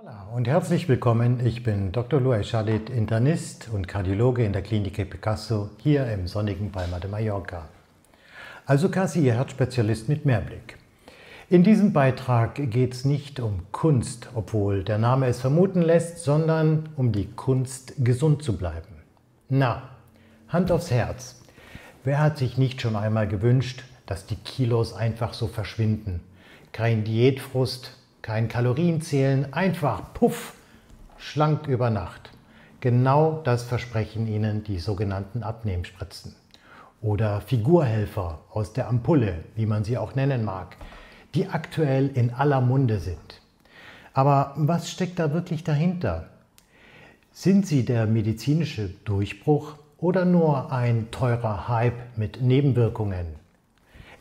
Hola und herzlich willkommen. Ich bin Dr. Luay Shadid, Internist und Kardiologe in der Klinik Picasso hier im sonnigen Palma de Mallorca. Also quasi Ihr Herzspezialist mit Mehrblick. In diesem Beitrag geht es nicht um Kunst, obwohl der Name es vermuten lässt, sondern um die Kunst, gesund zu bleiben. Na, Hand aufs Herz. Wer hat sich nicht schon einmal gewünscht, dass die Kilos einfach so verschwinden? Kein Diätfrust, kein Kalorienzählen, einfach puff, schlank über Nacht. Genau das versprechen Ihnen die sogenannten Abnehmspritzen. Oder Figurhelfer aus der Ampulle, wie man sie auch nennen mag, die aktuell in aller Munde sind. Aber was steckt da wirklich dahinter? Sind sie der medizinische Durchbruch oder nur ein teurer Hype mit Nebenwirkungen?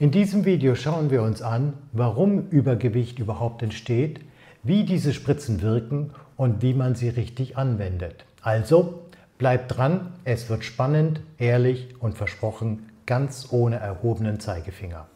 In diesem Video schauen wir uns an, warum Übergewicht überhaupt entsteht, wie diese Spritzen wirken und wie man sie richtig anwendet. Also bleibt dran, es wird spannend, ehrlich und versprochen ganz ohne erhobenen Zeigefinger.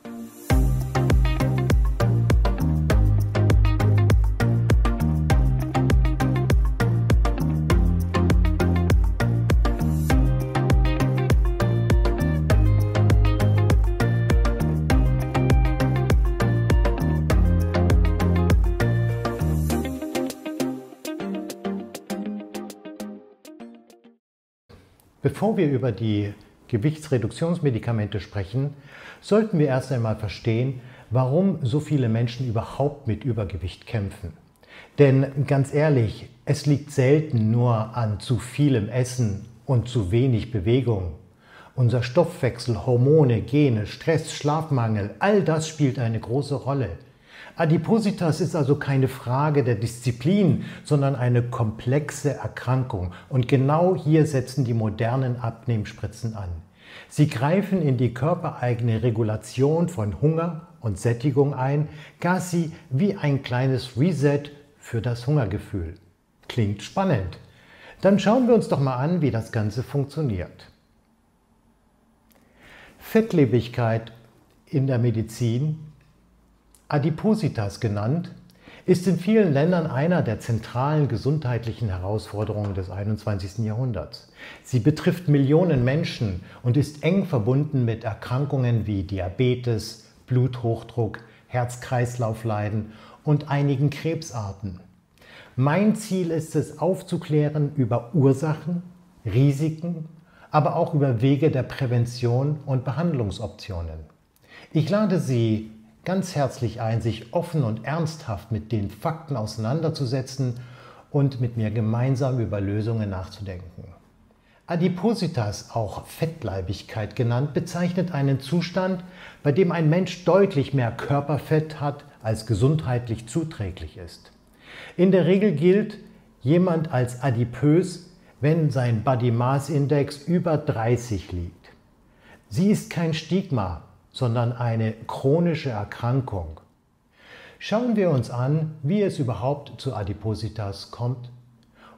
Bevor wir über die Gewichtsreduktionsmedikamente sprechen, sollten wir erst einmal verstehen, warum so viele Menschen überhaupt mit Übergewicht kämpfen. Denn ganz ehrlich, es liegt selten nur an zu vielem Essen und zu wenig Bewegung. Unser Stoffwechsel, Hormone, Gene, Stress, Schlafmangel, all das spielt eine große Rolle. Adipositas ist also keine Frage der Disziplin, sondern eine komplexe Erkrankung. Und genau hier setzen die modernen Abnehmspritzen an. Sie greifen in die körpereigene Regulation von Hunger und Sättigung ein, quasi wie ein kleines Reset für das Hungergefühl. Klingt spannend. Dann schauen wir uns doch mal an, wie das Ganze funktioniert. Fettlebigkeit in der Medizin, Adipositas genannt, ist in vielen Ländern einer der zentralen gesundheitlichen Herausforderungen des 21. Jahrhunderts. Sie betrifft Millionen Menschen und ist eng verbunden mit Erkrankungen wie Diabetes, Bluthochdruck, Herz-Kreislauf-Leiden und einigen Krebsarten. Mein Ziel ist es, aufzuklären über Ursachen, Risiken, aber auch über Wege der Prävention und Behandlungsoptionen. Ich lade Sie ganz herzlich ein, sich offen und ernsthaft mit den Fakten auseinanderzusetzen und mit mir gemeinsam über Lösungen nachzudenken. Adipositas, auch Fettleibigkeit genannt, bezeichnet einen Zustand, bei dem ein Mensch deutlich mehr Körperfett hat, als gesundheitlich zuträglich ist. In der Regel gilt jemand als adipös, wenn sein Body Mass Index über 30 liegt. Sie ist kein Stigma, sondern eine chronische Erkrankung. Schauen wir uns an, wie es überhaupt zu Adipositas kommt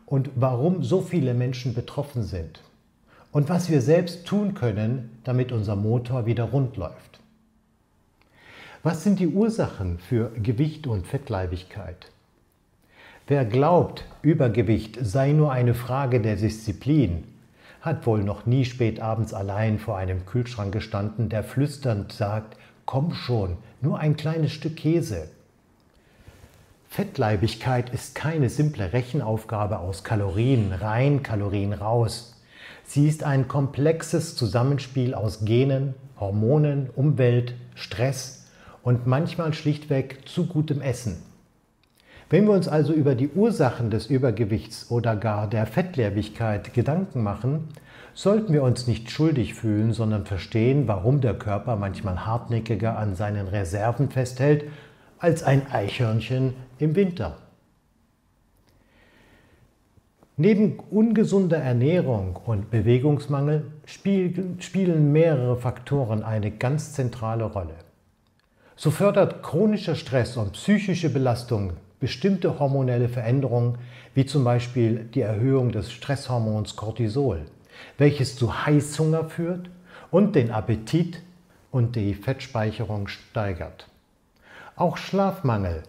und warum so viele Menschen betroffen sind und was wir selbst tun können, damit unser Motor wieder rund läuft. Was sind die Ursachen für Gewicht und Fettleibigkeit? Wer glaubt, Übergewicht sei nur eine Frage der Disziplin, hat wohl noch nie spät abends allein vor einem Kühlschrank gestanden, der flüsternd sagt, komm schon, nur ein kleines Stück Käse. Fettleibigkeit ist keine simple Rechenaufgabe aus Kalorien rein, Kalorien raus. Sie ist ein komplexes Zusammenspiel aus Genen, Hormonen, Umwelt, Stress und manchmal schlichtweg zu gutem Essen. Wenn wir uns also über die Ursachen des Übergewichts oder gar der Fettleibigkeit Gedanken machen, sollten wir uns nicht schuldig fühlen, sondern verstehen, warum der Körper manchmal hartnäckiger an seinen Reserven festhält als ein Eichhörnchen im Winter. Neben ungesunder Ernährung und Bewegungsmangel spielen mehrere Faktoren eine ganz zentrale Rolle. So fördert chronischer Stress und psychische Belastung bestimmte hormonelle Veränderungen, wie zum Beispiel die Erhöhung des Stresshormons Cortisol, welches zu Heißhunger führt und den Appetit und die Fettspeicherung steigert. Auch Schlafmangel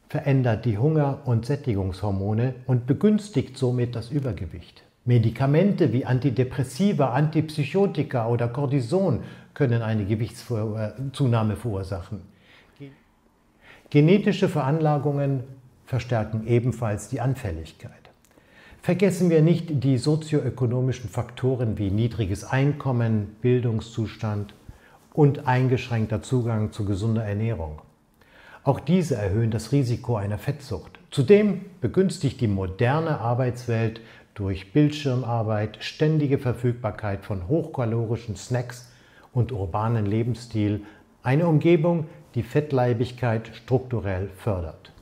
verändert die Hunger- und Sättigungshormone und begünstigt somit das Übergewicht. Medikamente wie Antidepressiva, Antipsychotika oder Cortison können eine Gewichtszunahme verursachen. Genetische Veranlagungen verstärken ebenfalls die Anfälligkeit. Vergessen wir nicht die sozioökonomischen Faktoren wie niedriges Einkommen, Bildungszustand und eingeschränkter Zugang zu gesunder Ernährung. Auch diese erhöhen das Risiko einer Fettsucht. Zudem begünstigt die moderne Arbeitswelt durch Bildschirmarbeit, ständige Verfügbarkeit von hochkalorischen Snacks und urbanen Lebensstil eine Umgebung, die Fettleibigkeit strukturell fördert.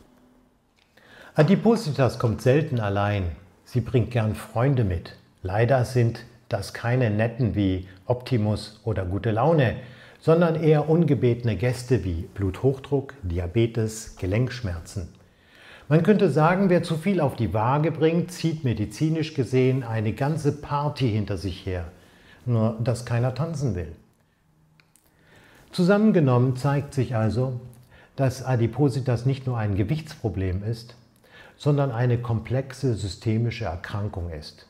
Adipositas kommt selten allein. Sie bringt gern Freunde mit. Leider sind das keine Netten wie Optimus oder gute Laune, sondern eher ungebetene Gäste wie Bluthochdruck, Diabetes, Gelenkschmerzen. Man könnte sagen, wer zu viel auf die Waage bringt, zieht medizinisch gesehen eine ganze Party hinter sich her, nur dass keiner tanzen will. Zusammengenommen zeigt sich also, dass Adipositas nicht nur ein Gewichtsproblem ist, sondern eine komplexe systemische Erkrankung ist,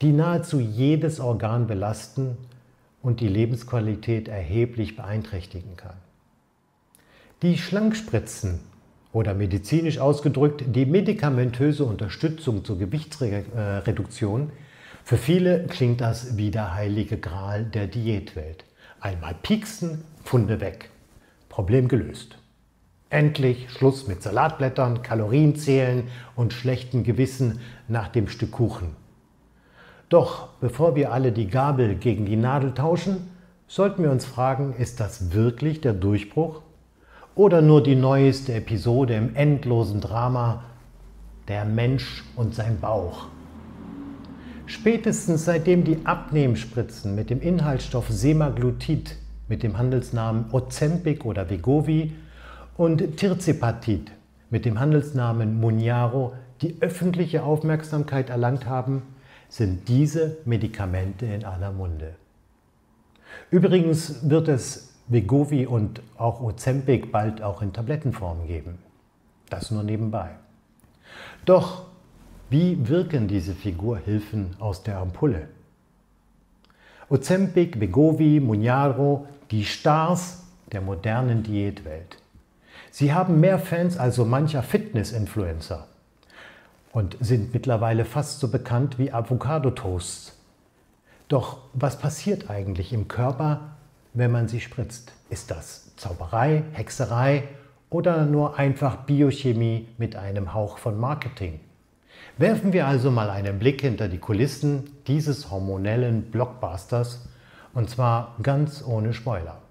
die nahezu jedes Organ belasten und die Lebensqualität erheblich beeinträchtigen kann. Die Schlankdspritzen oder medizinisch ausgedrückt die medikamentöse Unterstützung zur Gewichtsreduktion, für viele klingt das wie der heilige Gral der Diätwelt. Einmal pieksen, Pfunde weg. Problem gelöst. Endlich Schluss mit Salatblättern, Kalorienzählen und schlechtem Gewissen nach dem Stück Kuchen. Doch bevor wir alle die Gabel gegen die Nadel tauschen, sollten wir uns fragen, ist das wirklich der Durchbruch? Oder nur die neueste Episode im endlosen Drama Der Mensch und sein Bauch? Spätestens seitdem die Abnehmspritzen mit dem Inhaltsstoff Semaglutid mit dem Handelsnamen Ozempic oder Wegovy und Tirzepatid mit dem Handelsnamen Mounjaro die öffentliche Aufmerksamkeit erlangt haben, sind diese Medikamente in aller Munde. Übrigens wird es Wegovy und auch Ozempic bald auch in Tablettenform geben. Das nur nebenbei. Doch wie wirken diese Figurhilfen aus der Ampulle? Ozempic, Wegovy, Mounjaro, die Stars der modernen Diätwelt. Sie haben mehr Fans als so mancher Fitness-Influencer und sind mittlerweile fast so bekannt wie Avocado-Toasts. Doch was passiert eigentlich im Körper, wenn man sie spritzt? Ist das Zauberei, Hexerei oder nur einfach Biochemie mit einem Hauch von Marketing? Werfen wir also mal einen Blick hinter die Kulissen dieses hormonellen Blockbusters, und zwar ganz ohne Spoiler.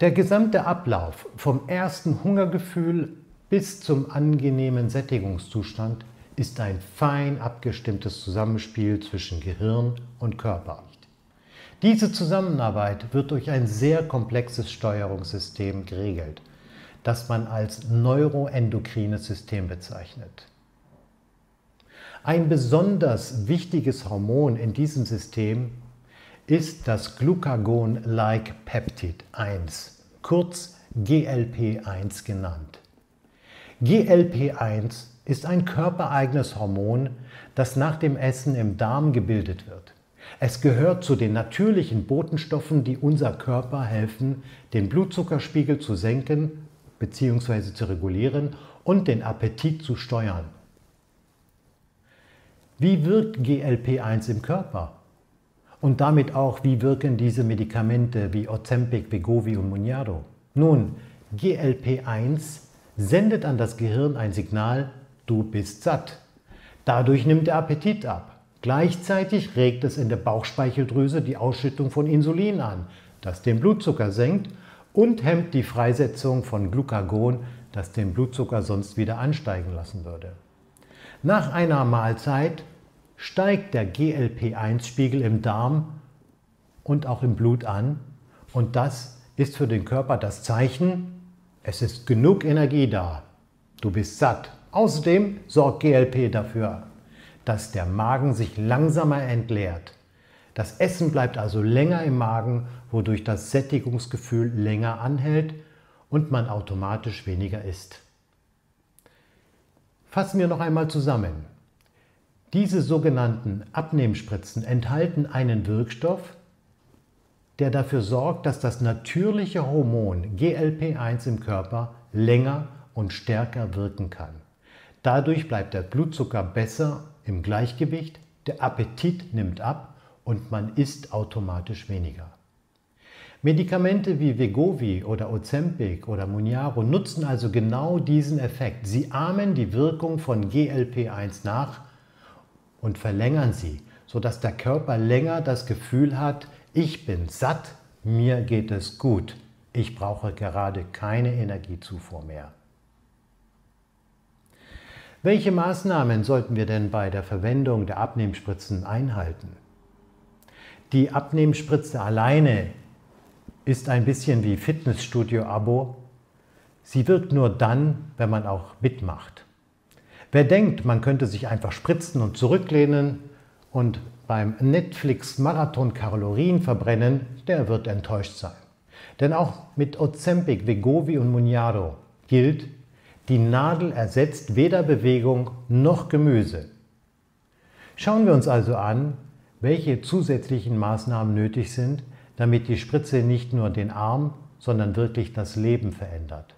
Der gesamte Ablauf vom ersten Hungergefühl bis zum angenehmen Sättigungszustand ist ein fein abgestimmtes Zusammenspiel zwischen Gehirn und Körper. Diese Zusammenarbeit wird durch ein sehr komplexes Steuerungssystem geregelt, das man als neuroendokrines System bezeichnet. Ein besonders wichtiges Hormon in diesem System ist das Glucagon-like Peptid 1, kurz GLP-1 genannt. GLP-1 ist ein körpereigenes Hormon, das nach dem Essen im Darm gebildet wird. Es gehört zu den natürlichen Botenstoffen, die unser Körper helfen, den Blutzuckerspiegel zu senken bzw. zu regulieren und den Appetit zu steuern. Wie wirkt GLP-1 im Körper? Und damit auch, wie wirken diese Medikamente wie Ozempic, Wegovy und Mounjaro? Nun, GLP-1 sendet an das Gehirn ein Signal, du bist satt. Dadurch nimmt der Appetit ab. Gleichzeitig regt es in der Bauchspeicheldrüse die Ausschüttung von Insulin an, das den Blutzucker senkt und hemmt die Freisetzung von Glucagon, das den Blutzucker sonst wieder ansteigen lassen würde. Nach einer Mahlzeit steigt der GLP-1-Spiegel im Darm und auch im Blut an und das ist für den Körper das Zeichen, es ist genug Energie da, du bist satt. Außerdem sorgt GLP dafür, dass der Magen sich langsamer entleert. Das Essen bleibt also länger im Magen, wodurch das Sättigungsgefühl länger anhält und man automatisch weniger isst. Fassen wir noch einmal zusammen. Diese sogenannten Abnehmspritzen enthalten einen Wirkstoff, der dafür sorgt, dass das natürliche Hormon GLP-1 im Körper länger und stärker wirken kann. Dadurch bleibt der Blutzucker besser im Gleichgewicht, der Appetit nimmt ab und man isst automatisch weniger. Medikamente wie Wegovy oder Ozempic oder Mounjaro nutzen also genau diesen Effekt. Sie ahmen die Wirkung von GLP-1 nach und verlängern sie, sodass der Körper länger das Gefühl hat, ich bin satt, mir geht es gut, ich brauche gerade keine Energiezufuhr mehr. Welche Maßnahmen sollten wir denn bei der Verwendung der Abnehmspritzen einhalten? Die Abnehmspritze alleine ist ein bisschen wie Fitnessstudio-Abo. Sie wirkt nur dann, wenn man auch mitmacht. Wer denkt, man könnte sich einfach spritzen und zurücklehnen und beim Netflix-Marathon Kalorien verbrennen, der wird enttäuscht sein. Denn auch mit Ozempic, Wegovy und Mounjaro gilt, die Nadel ersetzt weder Bewegung noch Gemüse. Schauen wir uns also an, welche zusätzlichen Maßnahmen nötig sind, damit die Spritze nicht nur den Arm, sondern wirklich das Leben verändert.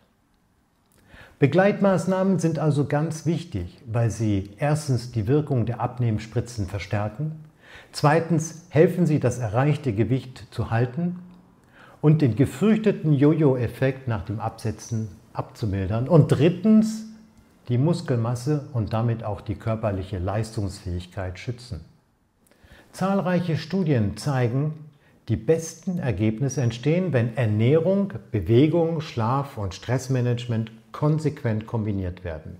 Begleitmaßnahmen sind also ganz wichtig, weil sie erstens die Wirkung der Abnehmspritzen verstärken, zweitens helfen sie, das erreichte Gewicht zu halten und den gefürchteten Jojo-Effekt nach dem Absetzen abzumildern und drittens die Muskelmasse und damit auch die körperliche Leistungsfähigkeit schützen. Zahlreiche Studien zeigen, die besten Ergebnisse entstehen, wenn Ernährung, Bewegung, Schlaf und Stressmanagement konsequent kombiniert werden.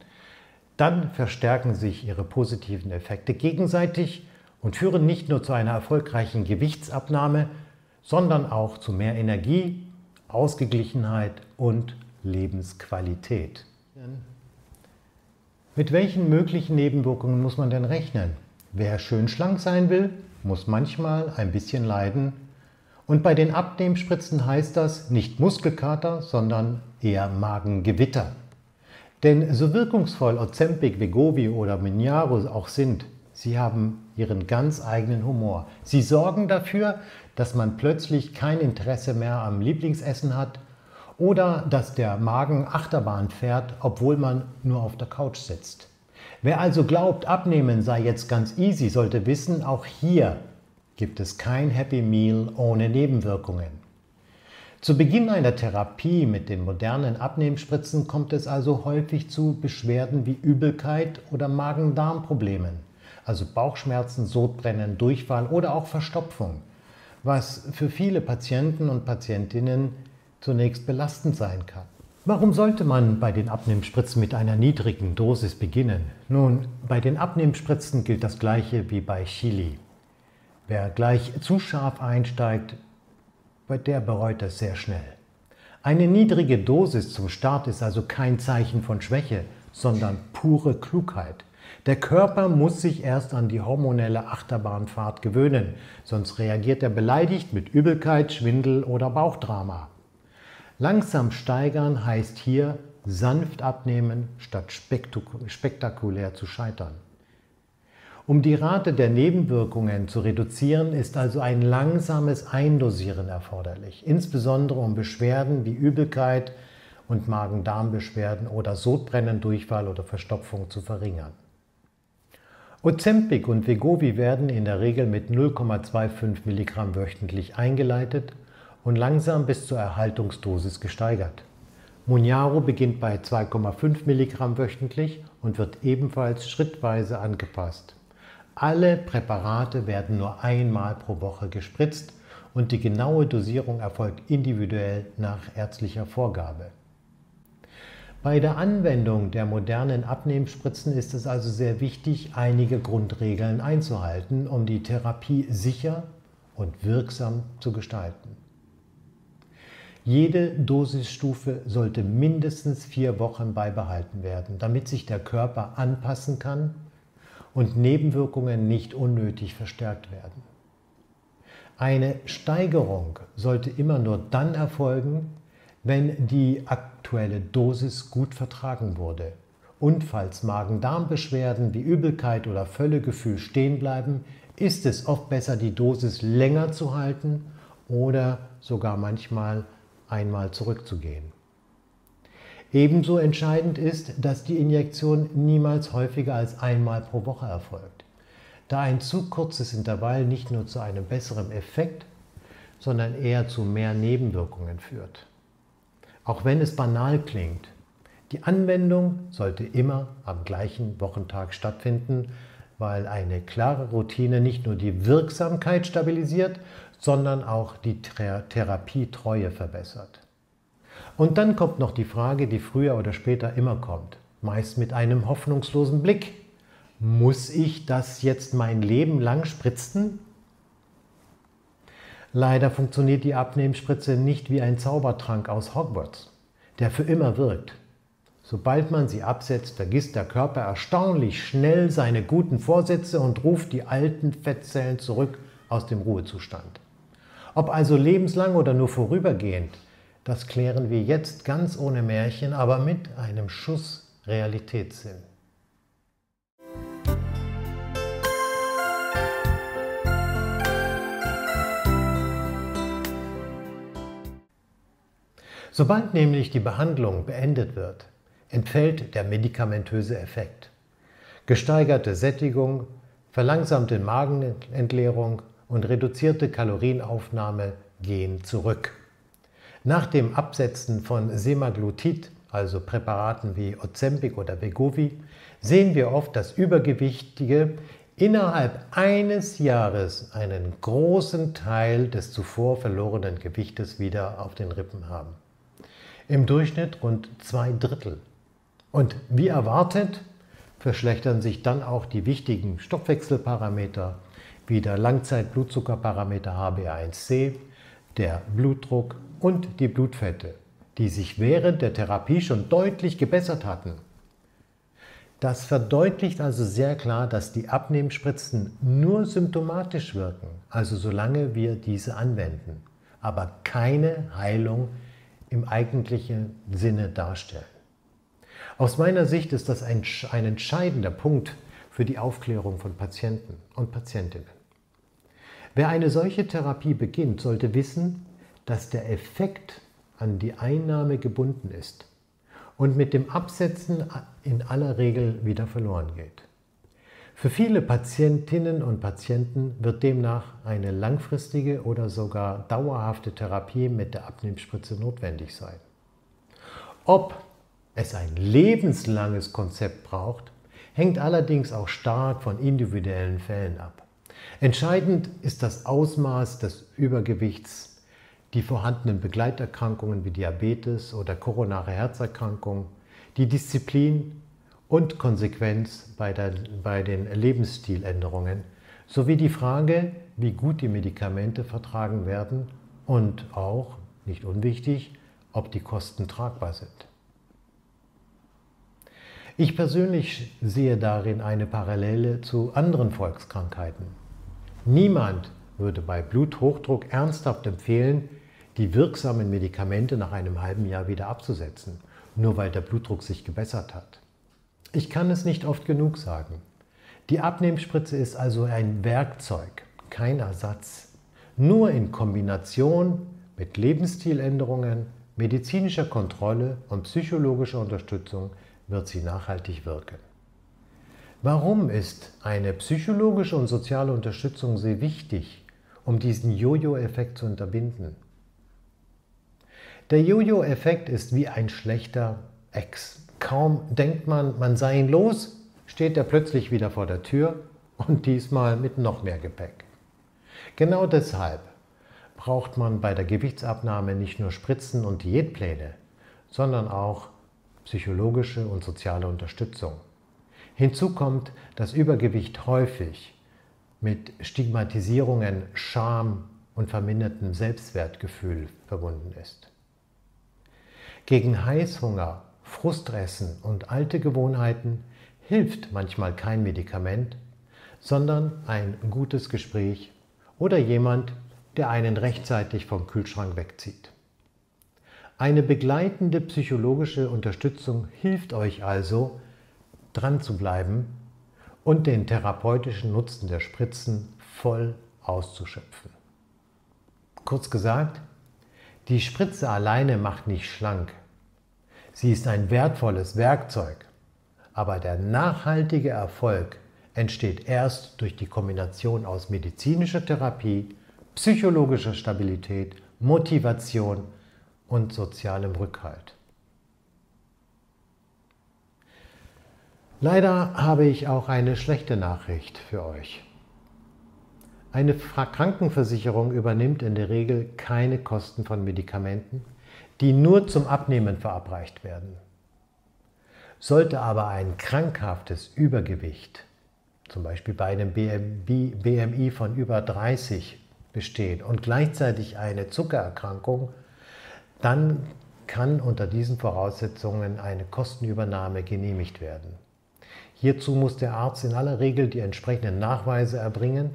Dann verstärken sich ihre positiven Effekte gegenseitig und führen nicht nur zu einer erfolgreichen Gewichtsabnahme, sondern auch zu mehr Energie, Ausgeglichenheit und Lebensqualität. Mit welchen möglichen Nebenwirkungen muss man denn rechnen? Wer schön schlank sein will, muss manchmal ein bisschen leiden. Und bei den Abnehmspritzen heißt das nicht Muskelkater, sondern eher Magengewitter. Denn so wirkungsvoll Ozempic, Wegovy oder Mounjaro auch sind, sie haben ihren ganz eigenen Humor. Sie sorgen dafür, dass man plötzlich kein Interesse mehr am Lieblingsessen hat oder dass der Magen Achterbahn fährt, obwohl man nur auf der Couch sitzt. Wer also glaubt, Abnehmen sei jetzt ganz easy, sollte wissen, auch hier gibt es kein Happy Meal ohne Nebenwirkungen. Zu Beginn einer Therapie mit den modernen Abnehmspritzen kommt es also häufig zu Beschwerden wie Übelkeit oder Magen-Darm-Problemen, also Bauchschmerzen, Sodbrennen, Durchfall oder auch Verstopfung, was für viele Patienten und Patientinnen zunächst belastend sein kann. Warum sollte man bei den Abnehmspritzen mit einer niedrigen Dosis beginnen? Nun, bei den Abnehmspritzen gilt das Gleiche wie bei Chili. Wer gleich zu scharf einsteigt, der bereut es sehr schnell. Eine niedrige Dosis zum Start ist also kein Zeichen von Schwäche, sondern pure Klugheit. Der Körper muss sich erst an die hormonelle Achterbahnfahrt gewöhnen, sonst reagiert er beleidigt mit Übelkeit, Schwindel oder Bauchdrama. Langsam steigern heißt hier sanft abnehmen, statt spektakulär zu scheitern. Um die Rate der Nebenwirkungen zu reduzieren, ist also ein langsames Eindosieren erforderlich, insbesondere um Beschwerden wie Übelkeit und Magen-Darm-Beschwerden oder Sodbrennen, Durchfall oder Verstopfung zu verringern. Ozempic und Wegovy werden in der Regel mit 0,25 Milligramm wöchentlich eingeleitet und langsam bis zur Erhaltungsdosis gesteigert. Mounjaro beginnt bei 2,5 Milligramm wöchentlich und wird ebenfalls schrittweise angepasst. Alle Präparate werden nur einmal pro Woche gespritzt und die genaue Dosierung erfolgt individuell nach ärztlicher Vorgabe. Bei der Anwendung der modernen Abnehmspritzen ist es also sehr wichtig, einige Grundregeln einzuhalten, um die Therapie sicher und wirksam zu gestalten. Jede Dosisstufe sollte mindestens 4 Wochen beibehalten werden, damit sich der Körper anpassen kann und Nebenwirkungen nicht unnötig verstärkt werden. Eine Steigerung sollte immer nur dann erfolgen, wenn die aktuelle Dosis gut vertragen wurde. Und falls Magen-Darm-Beschwerden wie Übelkeit oder Völlegefühl stehen bleiben, ist es oft besser, die Dosis länger zu halten oder sogar manchmal einmal zurückzugehen. Ebenso entscheidend ist, dass die Injektion niemals häufiger als einmal pro Woche erfolgt, da ein zu kurzes Intervall nicht nur zu einem besseren Effekt, sondern eher zu mehr Nebenwirkungen führt. Auch wenn es banal klingt, die Anwendung sollte immer am gleichen Wochentag stattfinden, weil eine klare Routine nicht nur die Wirksamkeit stabilisiert, sondern auch die Therapietreue verbessert. Und dann kommt noch die Frage, die früher oder später immer kommt, meist mit einem hoffnungslosen Blick. Muss ich das jetzt mein Leben lang spritzen? Leider funktioniert die Abnehmspritze nicht wie ein Zaubertrank aus Hogwarts, der für immer wirkt. Sobald man sie absetzt, vergisst der Körper erstaunlich schnell seine guten Vorsätze und ruft die alten Fettzellen zurück aus dem Ruhezustand. Ob also lebenslang oder nur vorübergehend, das klären wir jetzt ganz ohne Märchen, aber mit einem Schuss Realitätssinn. Sobald nämlich die Behandlung beendet wird, entfällt der medikamentöse Effekt. Gesteigerte Sättigung, verlangsamte Magenentleerung und reduzierte Kalorienaufnahme gehen zurück. Nach dem Absetzen von Semaglutid, also Präparaten wie Ozempic oder Wegovy, sehen wir oft, dass Übergewichtige innerhalb eines Jahres einen großen Teil des zuvor verlorenen Gewichtes wieder auf den Rippen haben. Im Durchschnitt rund 2/3. Und wie erwartet, verschlechtern sich dann auch die wichtigen Stoffwechselparameter wie der Langzeitblutzuckerparameter HbA1c, der Blutdruck und die Blutfette, die sich während der Therapie schon deutlich gebessert hatten. Das verdeutlicht also sehr klar, dass die Abnehmspritzen nur symptomatisch wirken, also solange wir diese anwenden, aber keine Heilung im eigentlichen Sinne darstellen. Aus meiner Sicht ist das ein entscheidender Punkt für die Aufklärung von Patienten und Patientinnen. Wer eine solche Therapie beginnt, sollte wissen, dass der Effekt an die Einnahme gebunden ist und mit dem Absetzen in aller Regel wieder verloren geht. Für viele Patientinnen und Patienten wird demnach eine langfristige oder sogar dauerhafte Therapie mit der Abnehmspritze notwendig sein. Ob es ein lebenslanges Konzept braucht, hängt allerdings auch stark von individuellen Fällen ab. Entscheidend ist das Ausmaß des Übergewichts, die vorhandenen Begleiterkrankungen wie Diabetes oder koronare Herzerkrankung, die Disziplin und Konsequenz bei den Lebensstiländerungen sowie die Frage, wie gut die Medikamente vertragen werden und auch, nicht unwichtig, ob die Kosten tragbar sind. Ich persönlich sehe darin eine Parallele zu anderen Volkskrankheiten. Niemand würde bei Bluthochdruck ernsthaft empfehlen, die wirksamen Medikamente nach einem halben Jahr wieder abzusetzen, nur weil der Blutdruck sich gebessert hat. Ich kann es nicht oft genug sagen. Die Abnehmspritze ist also ein Werkzeug, kein Ersatz. Nur in Kombination mit Lebensstiländerungen, medizinischer Kontrolle und psychologischer Unterstützung wird sie nachhaltig wirken. Warum ist eine psychologische und soziale Unterstützung sehr wichtig, um diesen Jojo-Effekt zu unterbinden? Der Jojo-Effekt ist wie ein schlechter Ex. Kaum denkt man, man sei ihn los, steht er plötzlich wieder vor der Tür und diesmal mit noch mehr Gepäck. Genau deshalb braucht man bei der Gewichtsabnahme nicht nur Spritzen und Diätpläne, sondern auch psychologische und soziale Unterstützung. Hinzu kommt, dass Übergewicht häufig mit Stigmatisierungen, Scham und vermindertem Selbstwertgefühl verbunden ist. Gegen Heißhunger, Frustressen und alte Gewohnheiten hilft manchmal kein Medikament, sondern ein gutes Gespräch oder jemand, der einen rechtzeitig vom Kühlschrank wegzieht. Eine begleitende psychologische Unterstützung hilft euch also, dran zu bleiben und den therapeutischen Nutzen der Spritzen voll auszuschöpfen. Kurz gesagt, die Spritze alleine macht nicht schlank. Sie ist ein wertvolles Werkzeug, aber der nachhaltige Erfolg entsteht erst durch die Kombination aus medizinischer Therapie, psychologischer Stabilität, Motivation und sozialem Rückhalt. Leider habe ich auch eine schlechte Nachricht für euch. Eine Krankenversicherung übernimmt in der Regel keine Kosten von Medikamenten, die nur zum Abnehmen verabreicht werden. Sollte aber ein krankhaftes Übergewicht, zum Beispiel bei einem BMI von über 30 bestehen und gleichzeitig eine Zuckererkrankung, dann kann unter diesen Voraussetzungen eine Kostenübernahme genehmigt werden. Hierzu muss der Arzt in aller Regel die entsprechenden Nachweise erbringen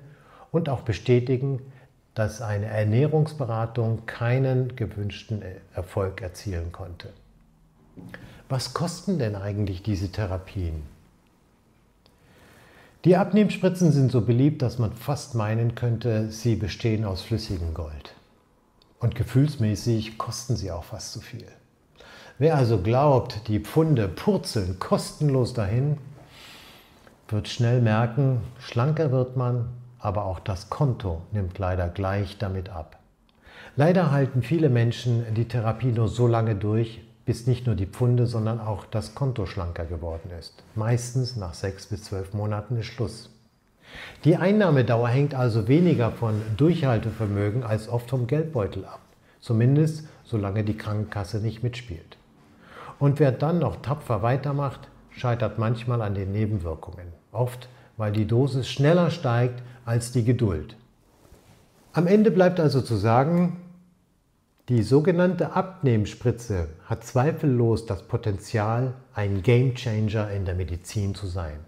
und auch bestätigen, dass eine Ernährungsberatung keinen gewünschten Erfolg erzielen konnte. Was kosten denn eigentlich diese Therapien? Die Abnehmspritzen sind so beliebt, dass man fast meinen könnte, sie bestehen aus flüssigem Gold. Und gefühlsmäßig kosten sie auch fast so viel. Wer also glaubt, die Pfunde purzeln kostenlos dahin, wird schnell merken, schlanker wird man, aber auch das Konto nimmt leider gleich damit ab. Leider halten viele Menschen die Therapie nur so lange durch, bis nicht nur die Pfunde, sondern auch das Konto schlanker geworden ist. Meistens nach 6 bis 12 Monaten ist Schluss. Die Einnahmedauer hängt also weniger von Durchhaltevermögen als oft vom Geldbeutel ab. Zumindest solange die Krankenkasse nicht mitspielt. Und wer dann noch tapfer weitermacht, scheitert manchmal an den Nebenwirkungen. Oft, weil die Dosis schneller steigt als die Geduld. Am Ende bleibt also zu sagen, die sogenannte Abnehmspritze hat zweifellos das Potenzial, ein Gamechanger in der Medizin zu sein.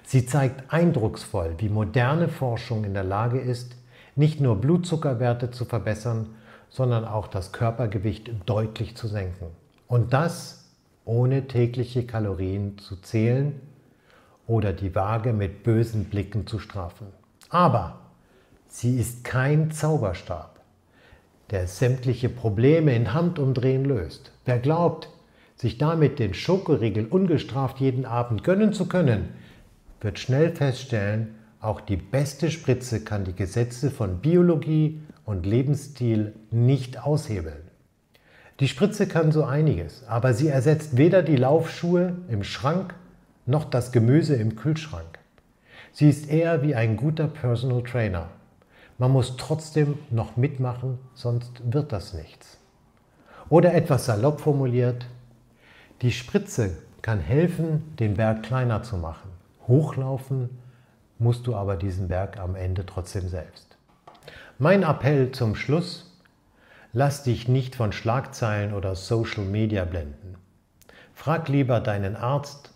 Sie zeigt eindrucksvoll, wie moderne Forschung in der Lage ist, nicht nur Blutzuckerwerte zu verbessern, sondern auch das Körpergewicht deutlich zu senken. Und das ohne tägliche Kalorien zu zählen oder die Waage mit bösen Blicken zu strafen. Aber sie ist kein Zauberstab, der sämtliche Probleme in Handumdrehen löst. Wer glaubt, sich damit den Schokoriegel ungestraft jeden Abend gönnen zu können, wird schnell feststellen, auch die beste Spritze kann die Gesetze von Biologie und Lebensstil nicht aushebeln. Die Spritze kann so einiges, aber sie ersetzt weder die Laufschuhe im Schrank noch das Gemüse im Kühlschrank. Sie ist eher wie ein guter Personal Trainer. Man muss trotzdem noch mitmachen, sonst wird das nichts. Oder etwas salopp formuliert, die Spritze kann helfen, den Berg kleiner zu machen. Hochlaufen musst du aber diesen Berg am Ende trotzdem selbst. Mein Appell zum Schluss: Lass dich nicht von Schlagzeilen oder Social Media blenden. Frag lieber deinen Arzt,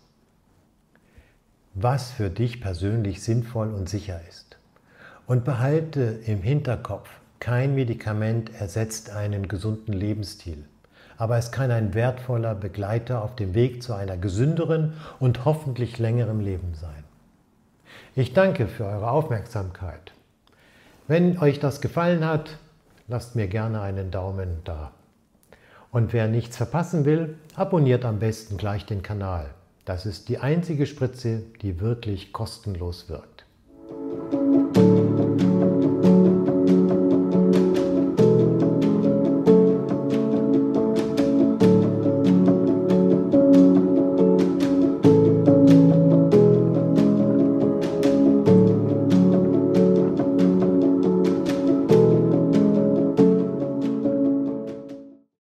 was für dich persönlich sinnvoll und sicher ist. Und behalte im Hinterkopf, kein Medikament ersetzt einen gesunden Lebensstil. Aber es kann ein wertvoller Begleiter auf dem Weg zu einer gesünderen und hoffentlich längerem Leben sein. Ich danke für eure Aufmerksamkeit. Wenn euch das gefallen hat, lasst mir gerne einen Daumen da. Und wer nichts verpassen will, abonniert am besten gleich den Kanal. Das ist die einzige Spritze, die wirklich kostenlos wirkt.